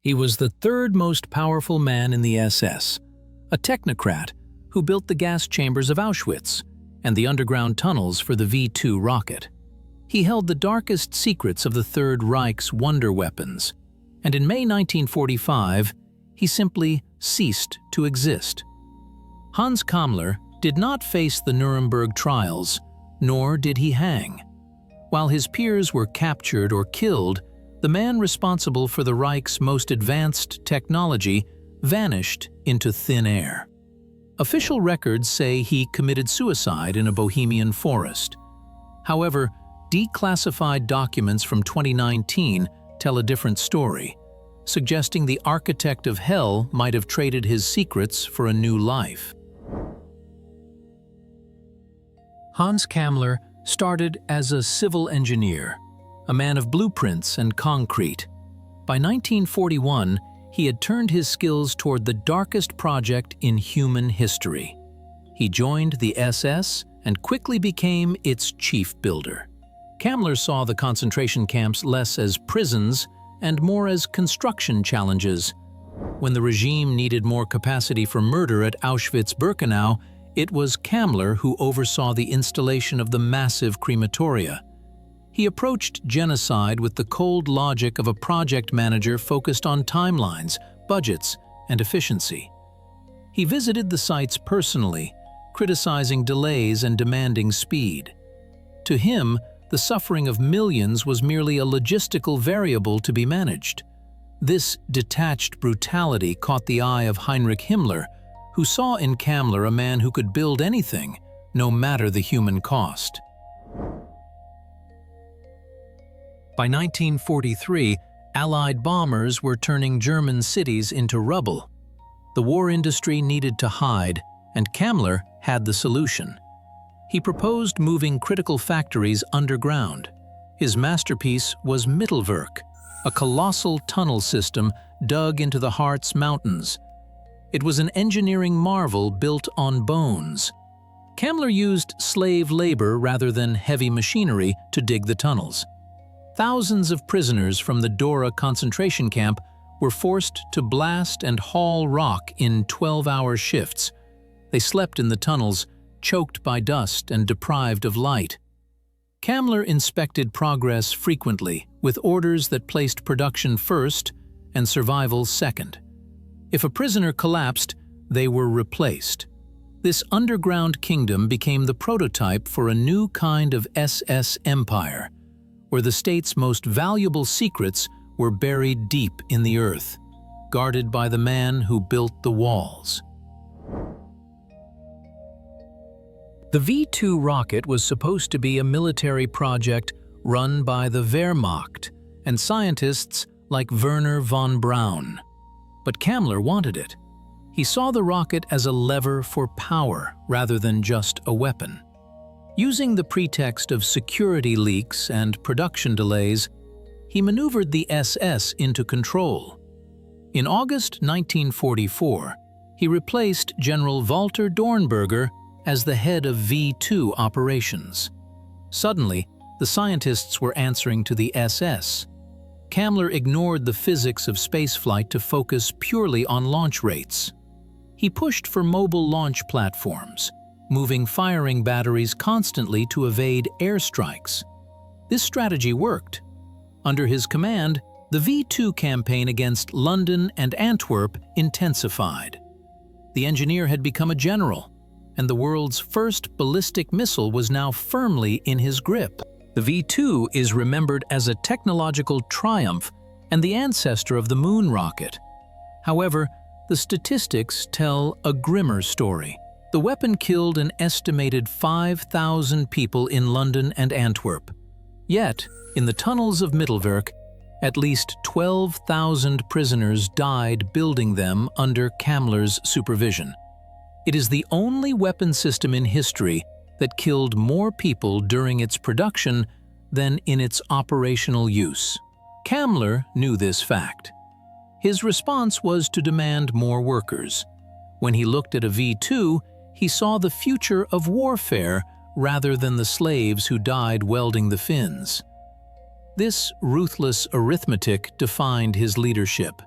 He was the third most powerful man in the SS, a technocrat who built the gas chambers of Auschwitz and the underground tunnels for the V-2 rocket. He held the darkest secrets of the Third Reich's wonder weapons, and in May 1945, he simply ceased to exist. Hans Kammler did not face the Nuremberg trials, nor did he hang. While his peers were captured or killed, the man responsible for the Reich's most advanced technology vanished into thin air. Official records say he committed suicide in a Bohemian forest. However, declassified documents from 2019 tell a different story, suggesting the architect of hell might have traded his secrets for a new life. Hans Kammler started as a civil engineer, a man of blueprints and concrete. By 1941, he had turned his skills toward the darkest project in human history. He joined the SS and quickly became its chief builder. Kammler saw the concentration camps less as prisons and more as construction challenges. When the regime needed more capacity for murder at Auschwitz-Birkenau, it was Kammler who oversaw the installation of the massive crematoria. He approached genocide with the cold logic of a project manager focused on timelines, budgets, and efficiency. He visited the sites personally, criticizing delays and demanding speed. To him, the suffering of millions was merely a logistical variable to be managed. This detached brutality caught the eye of Heinrich Himmler, who saw in Kammler a man who could build anything, no matter the human cost. By 1943, Allied bombers were turning German cities into rubble. The war industry needed to hide, and Kammler had the solution. He proposed moving critical factories underground. His masterpiece was Mittelwerk, a colossal tunnel system dug into the Harz Mountains. It was an engineering marvel built on bones. Kammler used slave labor rather than heavy machinery to dig the tunnels. Thousands of prisoners from the Dora concentration camp were forced to blast and haul rock in 12-hour shifts. They slept in the tunnels, choked by dust and deprived of light. Kammler inspected progress frequently, with orders that placed production first and survival second. If a prisoner collapsed, they were replaced. This underground kingdom became the prototype for a new kind of SS empire, where the state's most valuable secrets were buried deep in the earth, guarded by the man who built the walls. The V-2 rocket was supposed to be a military project run by the Wehrmacht and scientists like Wernher von Braun. But Kammler wanted it. He saw the rocket as a lever for power rather than just a weapon. Using the pretext of security leaks and production delays, he maneuvered the SS into control. In August 1944, he replaced General Walter Dornberger as the head of V-2 operations. Suddenly, the scientists were answering to the SS. Kammler ignored the physics of spaceflight to focus purely on launch rates. He pushed for mobile launch platforms, moving firing batteries constantly to evade airstrikes. This strategy worked. Under his command, the V-2 campaign against London and Antwerp intensified. The engineer had become a general, and the world's first ballistic missile was now firmly in his grip. The V-2 is remembered as a technological triumph and the ancestor of the moon rocket. However, the statistics tell a grimmer story. The weapon killed an estimated 5,000 people in London and Antwerp. Yet, in the tunnels of Mittelwerk, at least 12,000 prisoners died building them under Kammler's supervision. It is the only weapon system in history that killed more people during its production than in its operational use. Kammler knew this fact. His response was to demand more workers. When he looked at a V-2, he saw the future of warfare rather than the slaves who died welding the fins. This ruthless arithmetic defined his leadership.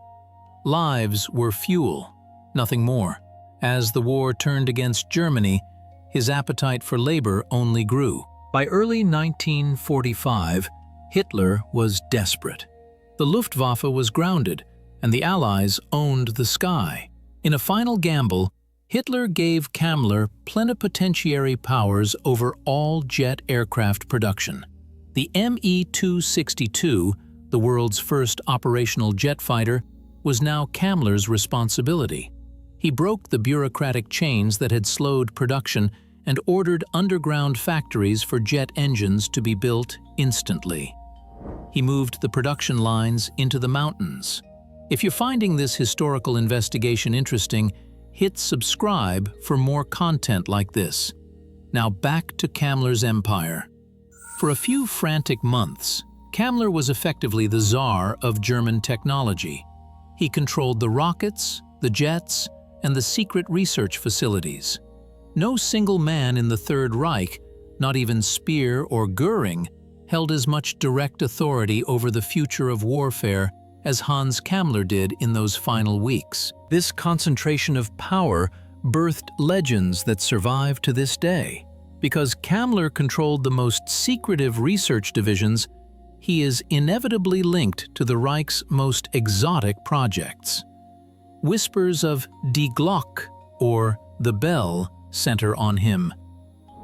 Lives were fuel, nothing more. As the war turned against Germany, his appetite for labor only grew. By early 1945, Hitler was desperate. The Luftwaffe was grounded, and the Allies owned the sky. In a final gamble, Hitler gave Kammler plenipotentiary powers over all jet aircraft production. The Me-262, the world's first operational jet fighter, was now Kammler's responsibility. He broke the bureaucratic chains that had slowed production and ordered underground factories for jet engines to be built instantly. He moved the production lines into the mountains. If you're finding this historical investigation interesting, hit subscribe for more content like this. Now back to Kammler's empire. For a few frantic months, Kammler was effectively the czar of German technology. He controlled the rockets, the jets, and the secret research facilities. No single man in the Third Reich, not even Speer or Göring, held as much direct authority over the future of warfare as Hans Kammler did in those final weeks. This concentration of power birthed legends that survive to this day. Because Kammler controlled the most secretive research divisions, he is inevitably linked to the Reich's most exotic projects. Whispers of Die Glock, or the bell, center on him.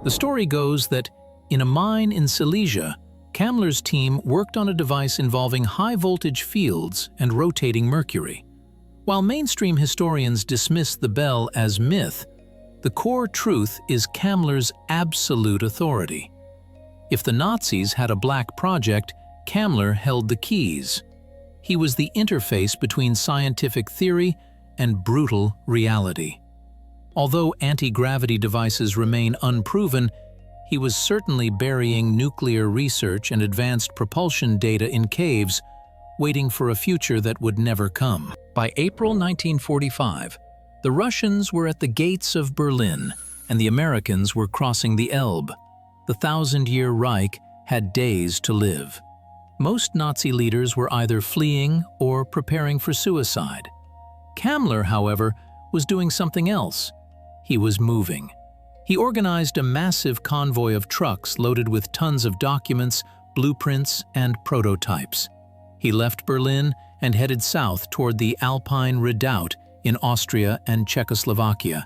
The story goes that, in a mine in Silesia, Kammler's team worked on a device involving high-voltage fields and rotating mercury. While mainstream historians dismiss the bell as myth, the core truth is Kammler's absolute authority. If the Nazis had a black project, Kammler held the keys. He was the interface between scientific theory and brutal reality. Although anti-gravity devices remain unproven, he was certainly burying nuclear research and advanced propulsion data in caves, waiting for a future that would never come. By April 1945, the Russians were at the gates of Berlin, and the Americans were crossing the Elbe. The thousand-year Reich had days to live. Most Nazi leaders were either fleeing or preparing for suicide. Kammler, however, was doing something else. He was moving. He organized a massive convoy of trucks loaded with tons of documents, blueprints, and prototypes. He left Berlin and headed south toward the Alpine Redoubt in Austria and Czechoslovakia.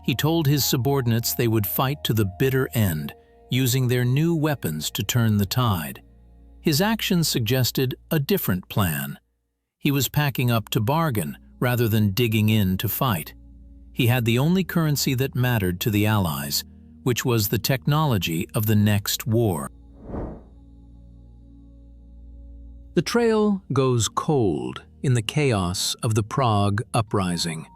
He told his subordinates they would fight to the bitter end, using their new weapons to turn the tide. His actions suggested a different plan. He was packing up to bargain rather than digging in to fight. He had the only currency that mattered to the Allies, which was the technology of the next war. The trail goes cold in the chaos of the Prague uprising.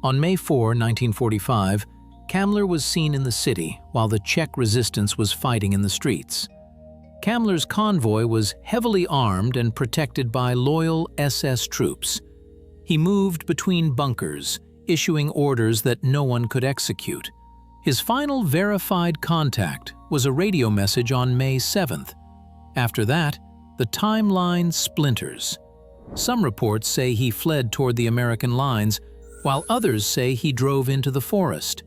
On May 4, 1945, Kammler was seen in the city while the Czech resistance was fighting in the streets. Kammler's convoy was heavily armed and protected by loyal SS troops. He moved between bunkers, issuing orders that no one could execute. His final verified contact was a radio message on May 7th. After that, the timeline splinters. Some reports say he fled toward the American lines, while others say he drove into the forest.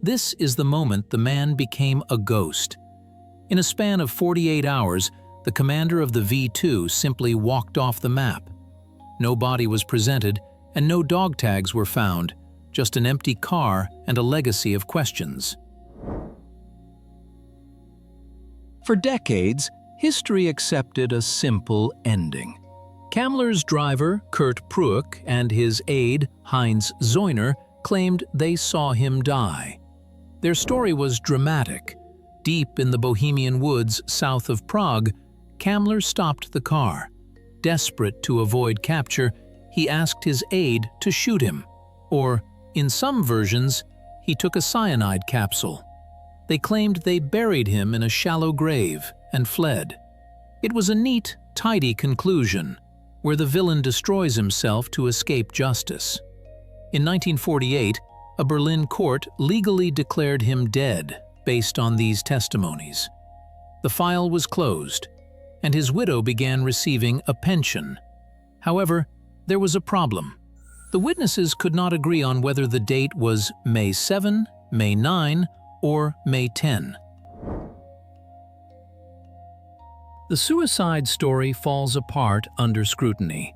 This is the moment the man became a ghost. In a span of 48 hours, the commander of the V2 simply walked off the map. No body was presented, and no dog tags were found, just an empty car and a legacy of questions. For decades, history accepted a simple ending. Kammler's driver, Kurt Pruick, and his aide, Heinz Zeuner, claimed they saw him die. Their story was dramatic. Deep in the Bohemian woods south of Prague, Kammler stopped the car. Desperate to avoid capture, he asked his aide to shoot him. Or, in some versions, he took a cyanide capsule. They claimed they buried him in a shallow grave and fled. It was a neat, tidy conclusion, where the villain destroys himself to escape justice. In 1948, a Berlin court legally declared him dead based on these testimonies. The file was closed, and his widow began receiving a pension. However, there was a problem. The witnesses could not agree on whether the date was May 7, May 9, or May 10. The suicide story falls apart under scrutiny.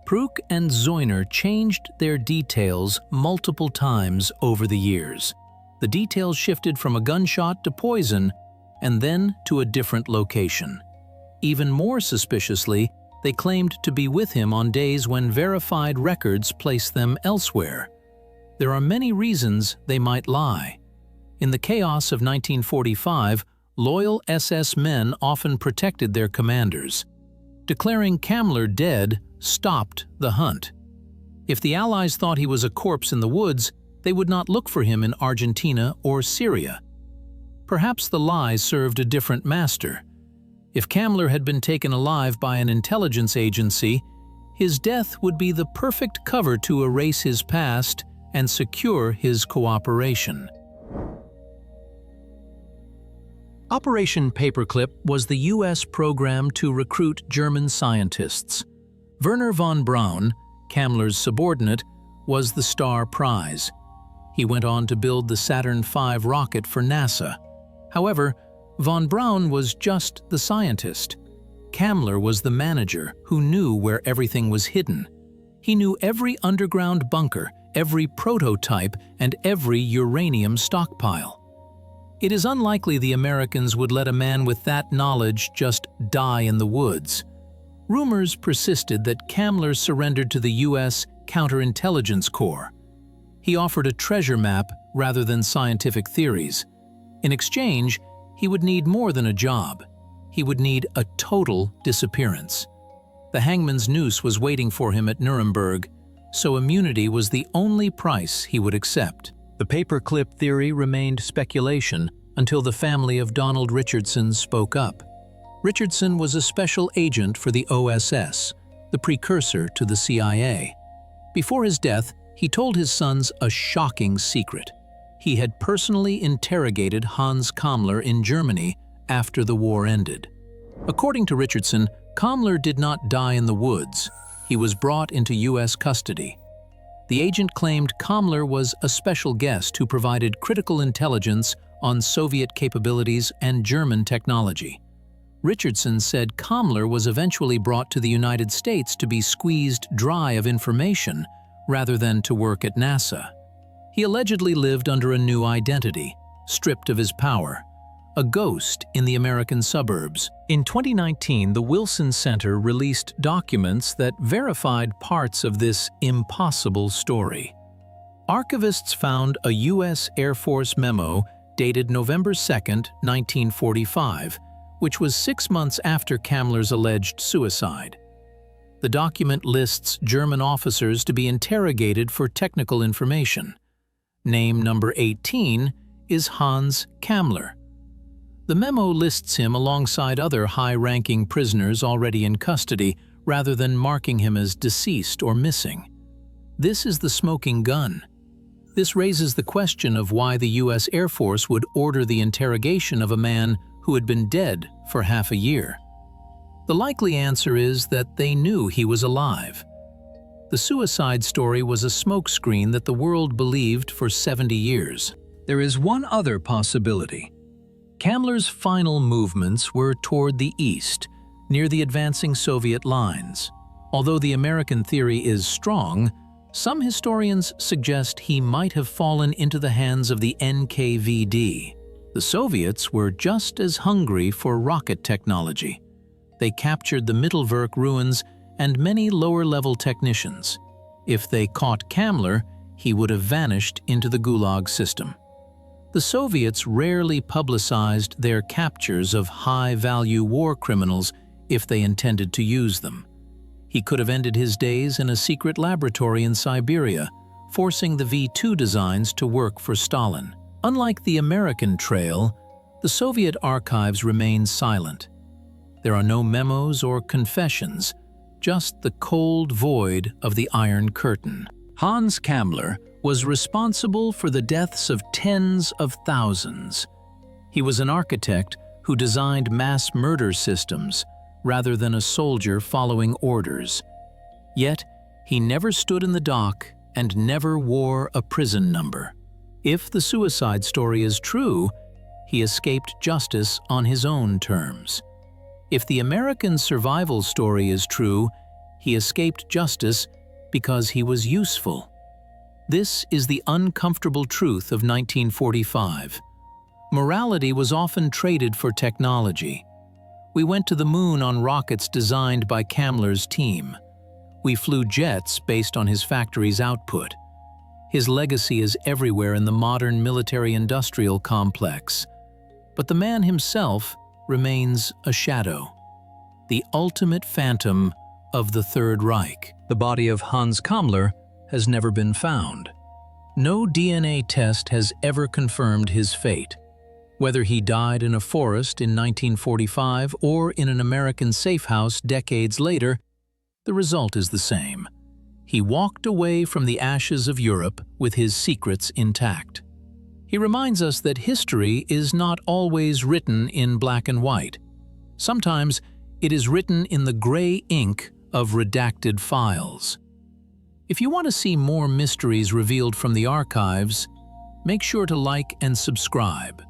Proock and Zeuner changed their details multiple times over the years. The details shifted from a gunshot to poison and then to a different location. Even more suspiciously, they claimed to be with him on days when verified records placed them elsewhere. There are many reasons they might lie. In the chaos of 1945, loyal SS men often protected their commanders. Declaring Kammler dead stopped the hunt. If the Allies thought he was a corpse in the woods, they would not look for him in Argentina or Syria. Perhaps the lies served a different master. If Kammler had been taken alive by an intelligence agency, his death would be the perfect cover to erase his past and secure his cooperation. Operation Paperclip was the U.S. program to recruit German scientists. Wernher von Braun, Kammler's subordinate, was the star prize. He went on to build the Saturn V rocket for NASA. However, von Braun was just the scientist. Kammler was the manager who knew where everything was hidden. He knew every underground bunker, every prototype, and every uranium stockpile. It is unlikely the Americans would let a man with that knowledge just die in the woods. Rumors persisted that Kammler surrendered to the U.S. Counterintelligence Corps. He offered a treasure map rather than scientific theories. In exchange, he would need more than a job. He would need a total disappearance. The hangman's noose was waiting for him at Nuremberg, so immunity was the only price he would accept. The Paperclip Theory remained speculation until the family of Donald Richardson spoke up. Richardson was a special agent for the OSS, the precursor to the CIA. Before his death, he told his sons a shocking secret. He had personally interrogated Hans Kammler in Germany after the war ended. According to Richardson, Kammler did not die in the woods. He was brought into U.S. custody. The agent claimed Kammler was a special guest who provided critical intelligence on Soviet capabilities and German technology. Richardson said Kammler was eventually brought to the United States to be squeezed dry of information rather than to work at NASA. He allegedly lived under a new identity, stripped of his power, a ghost in the American suburbs. In 2019, the Wilson Center released documents that verified parts of this impossible story. Archivists found a U.S. Air Force memo dated November 2, 1945, which was 6 months after Kammler's alleged suicide. The document lists German officers to be interrogated for technical information. Name number 18 is Hans Kammler. The memo lists him alongside other high-ranking prisoners already in custody, rather than marking him as deceased or missing. This is the smoking gun. This raises the question of why the U.S. Air Force would order the interrogation of a man who had been dead for half a year. The likely answer is that they knew he was alive. The suicide story was a smokescreen that the world believed for 70 years. There is one other possibility. Kammler's final movements were toward the east, near the advancing Soviet lines. Although the American theory is strong, some historians suggest he might have fallen into the hands of the NKVD. The Soviets were just as hungry for rocket technology. They captured the Mittelwerk ruins and many lower-level technicians. If they caught Kammler, he would have vanished into the Gulag system. The Soviets rarely publicized their captures of high-value war criminals if they intended to use them. He could have ended his days in a secret laboratory in Siberia, forcing the V-2 designs to work for Stalin. Unlike the American trail, the Soviet archives remain silent. There are no memos or confessions, just the cold void of the Iron Curtain. Hans Kammler was responsible for the deaths of tens of thousands. He was an architect who designed mass murder systems rather than a soldier following orders. Yet, He never stood in the dock and never wore a prison number. If the suicide story is true, he escaped justice on his own terms. If the American survival story is true, he escaped justice because he was useful. This is the uncomfortable truth of 1945. Morality was often traded for technology. We went to the moon on rockets designed by Kammler's team. We flew jets based on his factory's output. His legacy is everywhere in the modern military-industrial complex. But the man himself remains a shadow, the ultimate phantom of the Third Reich. The body of Hans Kammler has never been found. No DNA test has ever confirmed his fate. Whether he died in a forest in 1945 or in an American safe house decades later, the result is the same. He walked away from the ashes of Europe with his secrets intact. He reminds us that history is not always written in black and white. Sometimes it is written in the gray ink of redacted files. If you want to see more mysteries revealed from the archives, make sure to like and subscribe.